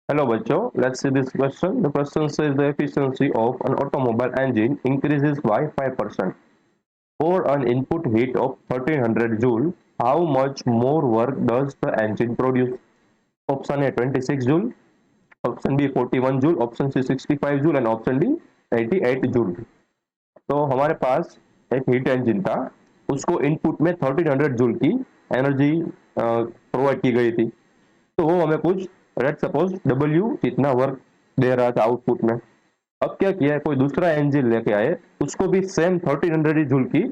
Hello, Bacho. Let's see this question. The question says the efficiency of an automobile engine increases by 5%. For an input heat of 1300 joule, how much more work does the engine produce? Option A 26 joule, option B 41 joule, option C 65 joule and option D 88 joule. तो हमारे पास एक heat engine था, उसको input में 1300 joule की energy provide की गई थी। तो वो हमें कुछ लेट्स सपोज डब्ल्यू जितना वर्क दे रहा था आउटपुट में। अब क्या किया है, कोई दूसरा इंजन लेके आए, उसको भी सेम 1300 जूल की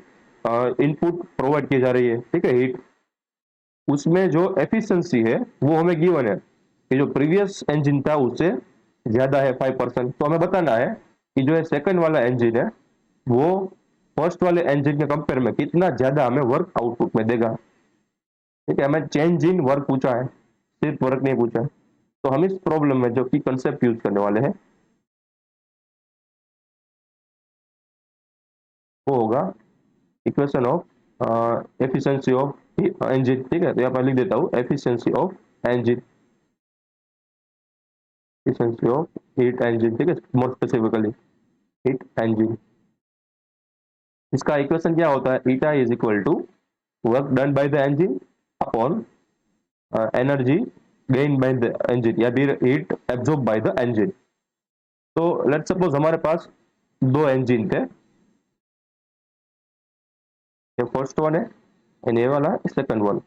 इनपुट प्रोवाइड की जा रही है, ठीक है, हीट। उसमें जो एफिशिएंसी है वो हमें गिवन है कि जो प्रीवियस इंजन था उससे ज्यादा है 5%। तो हमें बताना है कि जो है सेकंड वाला इंजन है वो फर्स्ट वाले इंजन के कंपेयर में कितना ज्यादा हमें वर्क आउटपुट में देगा। ठीक है, हमें चेंज इन वर्क पूछा है, सिर्फ वर्क नहीं पूछा है। तो हम इस प्रॉब्लम में जो कि कंसेप्ट यूज करने वाले हैं वो होगा equation of efficiency of engine. ठीक है, तो यहाँ पर लिख देता हूँ efficiency of engine, efficiency of heat engine. ठीक है, मोर स्पेसिफिकली हीट इंजन। इसका इक्वेशन क्या होता है, eta is equal to work done by the engine upon energy gain by the engine या फिर heat absorb by the engine. तो let's suppose हमारे पास दो इंजन थे, ये फर्स्ट वन है एंड ये वाला सेकंड वन।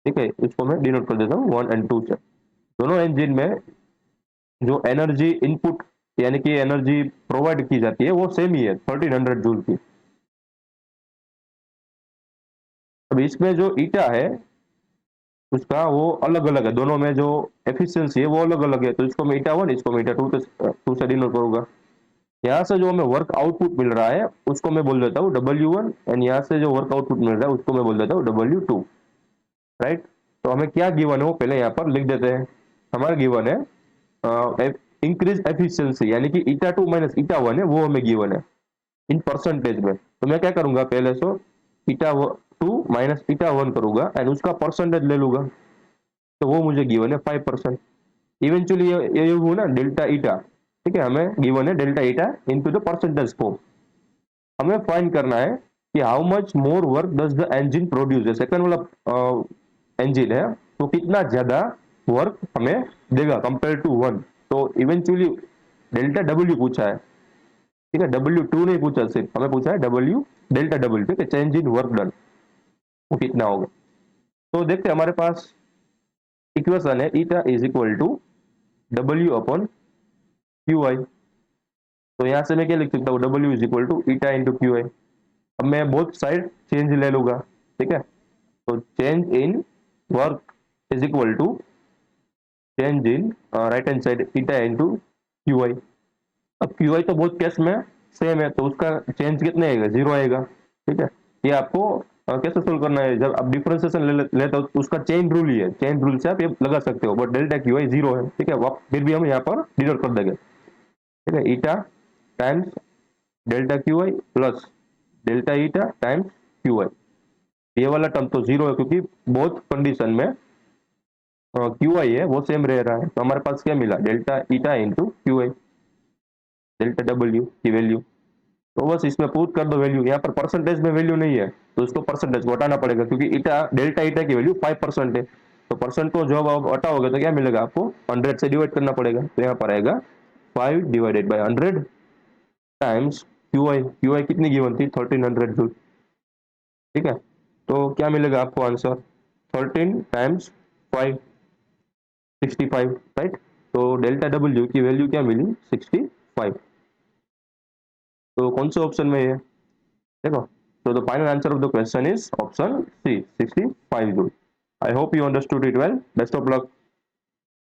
ठीक है, इसको मैं डिनोट कर देता हूँ 1 और 2 से। दोनों इंजन में जो एनर्जी इनपुट यानी कि एनर्जी प्रोवाइड की जाती है वो सेम ही है 1300 जूल की। अब इसमें जो ईटा है उसका वो अलग अलग है, दोनों में जो एफिशिएंसी है वो अलग अलग है। तो इसको मैं ईटा 1, इसको मैं ईटा 2 से डिनोट करूंगा। यहाँ से जो हमें वर्क आउटपुट मिल रहा है उसको मैं बोल देता हूँ W1 एंड यहाँ से जो वर्क आउटपुट मिल रहा है उसको मैं बोल देता हूँ W2। राइट। तो हमें क्या गिवन है वो पहले यहाँ पर लिख देते हैं। हमारा गिवन है इंक्रीज एफिशिएंसी यानी कि ईटा 2 माइनस ईटा 1 है वो हमें गिवन है इन परसेंटेज में। तो मैं क्या करूंगा, पहले सो ईटा 2 माइनस ईटा 1 करूंगा एंड उसका परसेंटेज ले लूंगा। तो वो मुझे गिवन है 5%। इवेंचुअली ये हुआ ना डेल्टा ईटा। ठीक है, हमें गिवन है delta eta into the percentage form. हमें फाइंड करना है कि how much more work does the engine produce है। सेकंड वाला इंजन है तो कितना ज्यादा वर्क हमें देगा कंपेयर टू वन। तो इवेंचुअली डेल्टा डब्ल्यू पूछा है। ठीक है, W2 नहीं पूछा, सिर्फ हमें पूछा है डब्ल्यू, डेल्टा डब्ल्यू। ठीक है, चेंज इन वर्क डन वो कितना होगा। तो देखते हैं हमारे पास इक्वेशन है eta is equal to W upon Q I. तो यहाँ से मैं क्या लिख सकता हूँ, W is equal to eta into Q I. अब मैं बोथ साइड चेंज ले लूंगा। ठीक है, तो change in work is equal to change in right hand side eta into Q I. अब क्यू आई तो बहुत केस में सेम है तो उसका चेंज कितने आएगा, जीरो आएगा। ठीक है, ये आपको कैसे सोल्व करना है, जब आप डिफरेंशिएशन लेते हो तो उसका चेन रूल ही है, चेन रूल से आप ये लगा सकते हो। But delta Q I zero है। ठीक है, फिर भी हम यहाँ पर डिनोट कर देंगे। ठीक है, eta times delta Q I plus delta eta times Q I. ये वाला टर्म तो जीरो है क्योंकि बहुत कंडीशन में क्यू आई है वो सेम रह रहा है। तो हमारे पास क्या मिला, डेल्टा ईटा इंटू क्यू आई, डेल्टा डब्ल्यू की वैल्यू। तो बस इसमें पुट कर दो वैल्यू। यहाँ पर परसेंटेज में वैल्यू नहीं है तो उसको परसेंटेज को हटाना पड़ेगा क्योंकि ईटा डेल्टा ईटा की वैल्यू 5% है। तो परसेंट को जब आप हटाओगे तो क्या मिलेगा आपको, 100 से डिवाइड करना पड़ेगा। तो यहाँ पर आएगा 5 divided by 100 times Q I. Q I कितनी गिवन थी, 1300 जूल। ठीक है, तो क्या मिलेगा आपको आंसर, 13 टाइम्स 5, 65। राइट। तो डेल्टा डब्ल्यू की वैल्यू क्या मिली, 65। तो कौन से ऑप्शन में है देखो। So the final answer of the question is option C, 65 joule. I hope you understood it well. Best of luck.